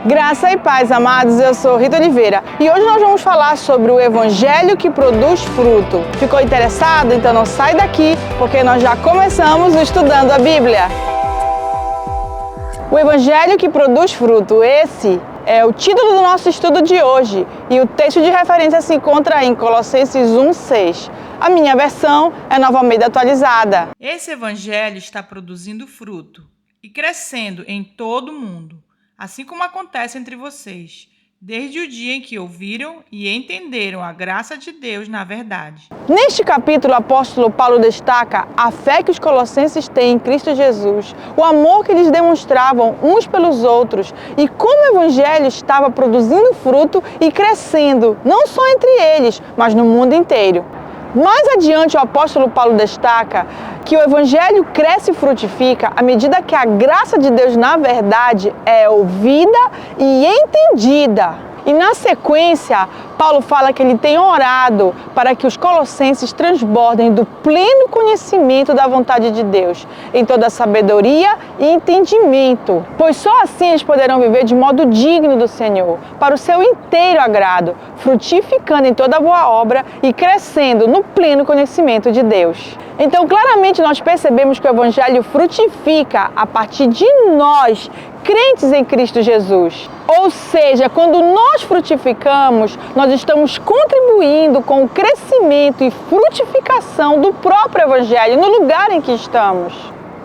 Graça e paz, amados, eu sou Rita Oliveira e hoje nós vamos falar sobre o Evangelho que produz fruto. Ficou interessado? Então não sai daqui, porque nós já começamos estudando a Bíblia. O Evangelho que produz fruto, esse é o título do nosso estudo de hoje e o texto de referência se encontra em Colossenses 1:6. A minha versão é Nova Almeida atualizada. Esse Evangelho está produzindo fruto e crescendo em todo o mundo, assim como acontece entre vocês, desde o dia em que ouviram e entenderam a graça de Deus na verdade. Neste capítulo, o apóstolo Paulo destaca a fé que os colossenses têm em Cristo Jesus, o amor que eles demonstravam uns pelos outros e como o Evangelho estava produzindo fruto e crescendo, não só entre eles, mas no mundo inteiro. Mais adiante, o apóstolo Paulo destaca que o Evangelho cresce e frutifica à medida que a graça de Deus, na verdade, é ouvida e entendida. E na sequência, Paulo fala que ele tem orado para que os colossenses transbordem do pleno conhecimento da vontade de Deus, em toda a sabedoria e entendimento, pois só assim eles poderão viver de modo digno do Senhor, para o seu inteiro agrado, frutificando em toda boa obra e crescendo no pleno conhecimento de Deus. Então, claramente nós percebemos que o Evangelho frutifica a partir de nós, crentes em Cristo Jesus. Ou seja, quando nós frutificamos, nós estamos contribuindo com o crescimento e frutificação do próprio Evangelho no lugar em que estamos.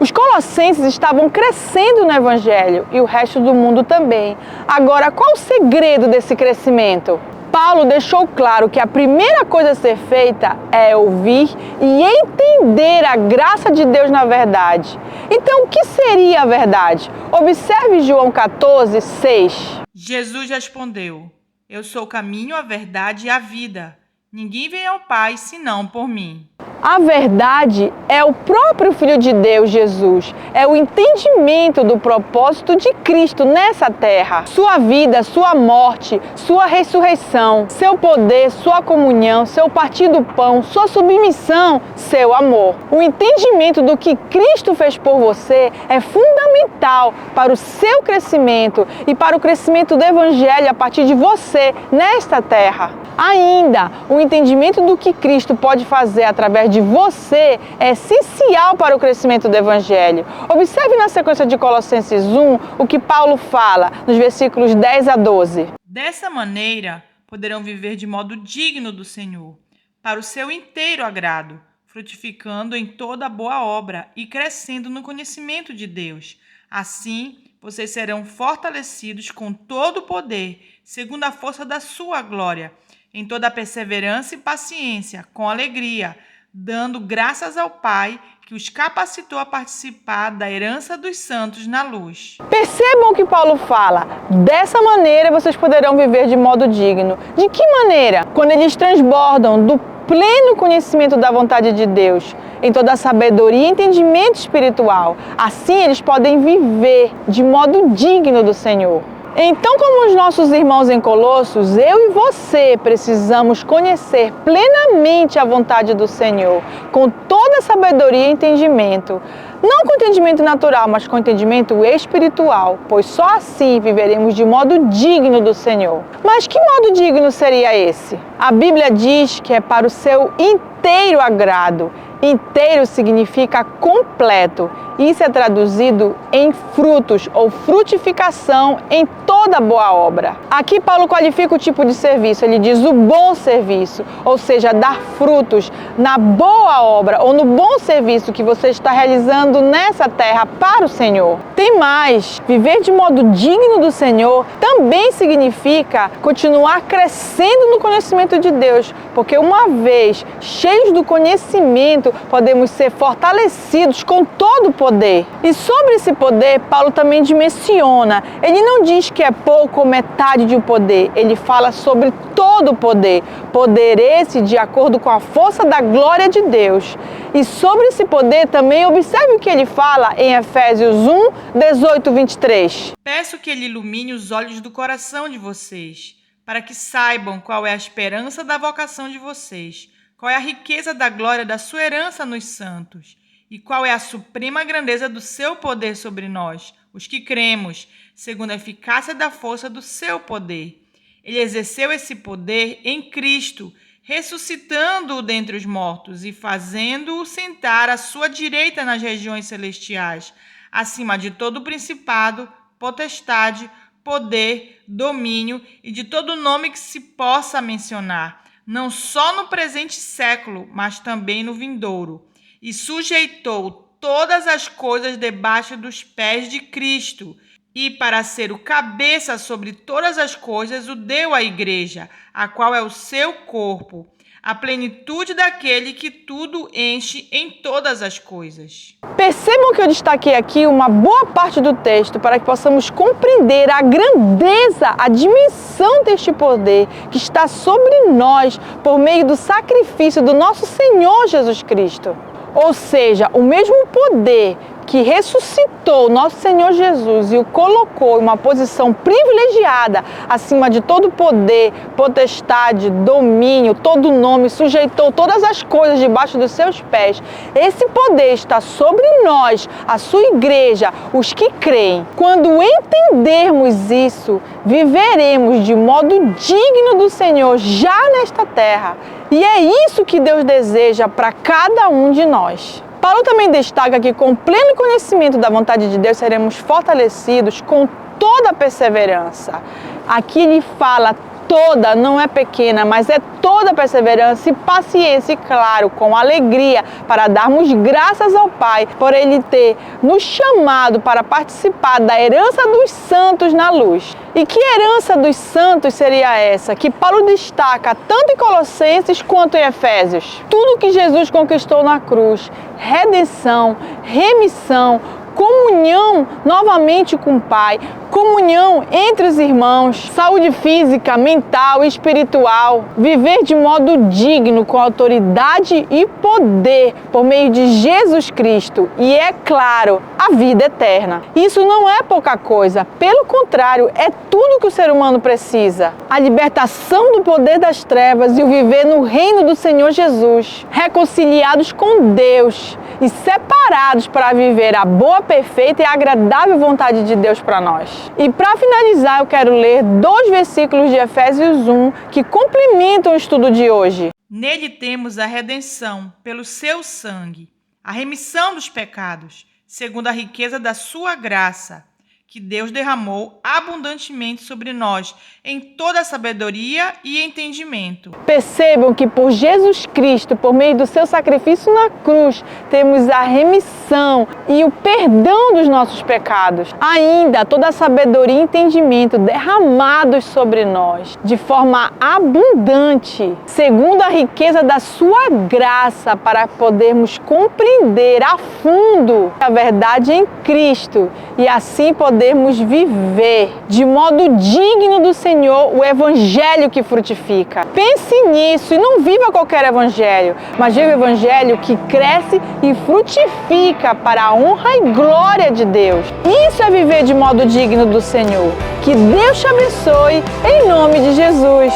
Os colossenses estavam crescendo no Evangelho e o resto do mundo também. Agora, qual o segredo desse crescimento? Paulo deixou claro que a primeira coisa a ser feita é ouvir e entender a graça de Deus na verdade. Então, o que seria a verdade? Observe João 14:6. Jesus respondeu: Eu sou o caminho, a verdade e a vida. Ninguém vem ao Pai senão por mim. A verdade é o próprio Filho de Deus, Jesus. É o entendimento do propósito de Cristo nessa terra. Sua vida, sua morte, sua ressurreição, seu poder, sua comunhão, seu partir do pão, sua submissão, seu amor. O entendimento do que Cristo fez por você é fundamental para o seu crescimento e para o crescimento do Evangelho a partir de você nesta terra. Ainda, o entendimento do que Cristo pode fazer através de você é essencial para o crescimento do Evangelho. Observe na sequência de Colossenses 1 o que Paulo fala nos versículos 10 a 12. Dessa maneira, poderão viver de modo digno do Senhor, para o seu inteiro agrado, frutificando em toda boa obra e crescendo no conhecimento de Deus. Assim, vocês serão fortalecidos com todo o poder, segundo a força da sua glória, em toda a perseverança e paciência, com alegria, dando graças ao Pai que os capacitou a participar da herança dos santos na luz. Percebam o que Paulo fala. Dessa maneira vocês poderão viver de modo digno. De que maneira? Quando eles transbordam do pleno conhecimento da vontade de Deus, em toda a sabedoria e entendimento espiritual. Assim eles podem viver de modo digno do Senhor. Então, como os nossos irmãos em Colossos, eu e você precisamos conhecer plenamente a vontade do Senhor, com toda a sabedoria e entendimento. Não com entendimento natural, mas com entendimento espiritual, pois só assim viveremos de modo digno do Senhor. Mas que modo digno seria esse? A Bíblia diz que é para o seu inteiro agrado. Inteiro significa completo. Isso é traduzido em frutos ou frutificação em toda boa obra. Aqui Paulo qualifica o tipo de serviço, ele diz o bom serviço, ou seja, dar frutos na boa obra ou no bom serviço que você está realizando nessa terra para o Senhor. Tem mais, viver de modo digno do Senhor também significa continuar crescendo no conhecimento de Deus, porque uma vez cheios do conhecimento, podemos ser fortalecidos com todo o poder. E sobre esse poder, Paulo também dimensiona. Ele não diz que é pouco ou metade de um poder. Ele fala sobre todo o poder. Poder esse de acordo com a força da glória de Deus. E sobre esse poder também, observe o que ele fala em Efésios 1:18-23. Peço que ele ilumine os olhos do coração de vocês, para que saibam qual é a esperança da vocação de vocês, qual é a riqueza da glória da sua herança nos santos, e qual é a suprema grandeza do seu poder sobre nós, os que cremos, segundo a eficácia da força do seu poder. Ele exerceu esse poder em Cristo, ressuscitando-o dentre os mortos e fazendo-o sentar à sua direita nas regiões celestiais, acima de todo principado, potestade, poder, domínio e de todo nome que se possa mencionar, não só no presente século, mas também no vindouro. E sujeitou todas as coisas debaixo dos pés de Cristo, e para ser o cabeça sobre todas as coisas, o deu à igreja, a qual é o seu corpo, a plenitude daquele que tudo enche em todas as coisas. Percebam que eu destaquei aqui uma boa parte do texto para que possamos compreender a grandeza, a dimensão deste poder que está sobre nós por meio do sacrifício do nosso Senhor Jesus Cristo. Ou seja, o mesmo poder que ressuscitou nosso Senhor Jesus e o colocou em uma posição privilegiada acima de todo poder, potestade, domínio, todo nome, sujeitou todas as coisas debaixo dos seus pés. Esse poder está sobre nós, a sua igreja, os que creem. Quando entendermos isso, viveremos de modo digno do Senhor já nesta terra. E é isso que Deus deseja para cada um de nós. Paulo também destaca que com pleno conhecimento da vontade de Deus seremos fortalecidos com toda a perseverança. Aqui ele fala toda, não é pequena, mas é toda a perseverança e paciência, e claro, com alegria, para darmos graças ao Pai por Ele ter nos chamado para participar da herança dos santos na luz. E que herança dos santos seria essa? Que Paulo destaca tanto em Colossenses quanto em Efésios. Tudo que Jesus conquistou na cruz, redenção, remissão, comunhão novamente com o Pai, comunhão entre os irmãos, saúde física, mental e espiritual, viver de modo digno, com autoridade e poder, por meio de Jesus Cristo e, é claro, a vida eterna. Isso não é pouca coisa, pelo contrário, é tudo que o ser humano precisa. A libertação do poder das trevas e o viver no reino do Senhor Jesus, reconciliados com Deus e separados para viver a boa, perfeita e agradável vontade de Deus para nós. E para finalizar, eu quero ler 2 versículos de Efésios 1 que complementam o estudo de hoje. Nele temos a redenção pelo seu sangue, a remissão dos pecados, segundo a riqueza da sua graça, que Deus derramou abundantemente sobre nós, em toda sabedoria e entendimento. Percebam que por Jesus Cristo, por meio do seu sacrifício na cruz, temos a remissão e o perdão dos nossos pecados. Ainda toda a sabedoria e entendimento derramados sobre nós, de forma abundante, segundo a riqueza da sua graça, para podermos compreender a fundo a verdade em Cristo e assim podermos viver de modo digno do Senhor o evangelho que frutifica. Pense nisso e não viva qualquer evangelho, mas viva o evangelho que cresce e frutifica para a honra e glória de Deus. Isso é viver de modo digno do Senhor. Que Deus te abençoe em nome de Jesus.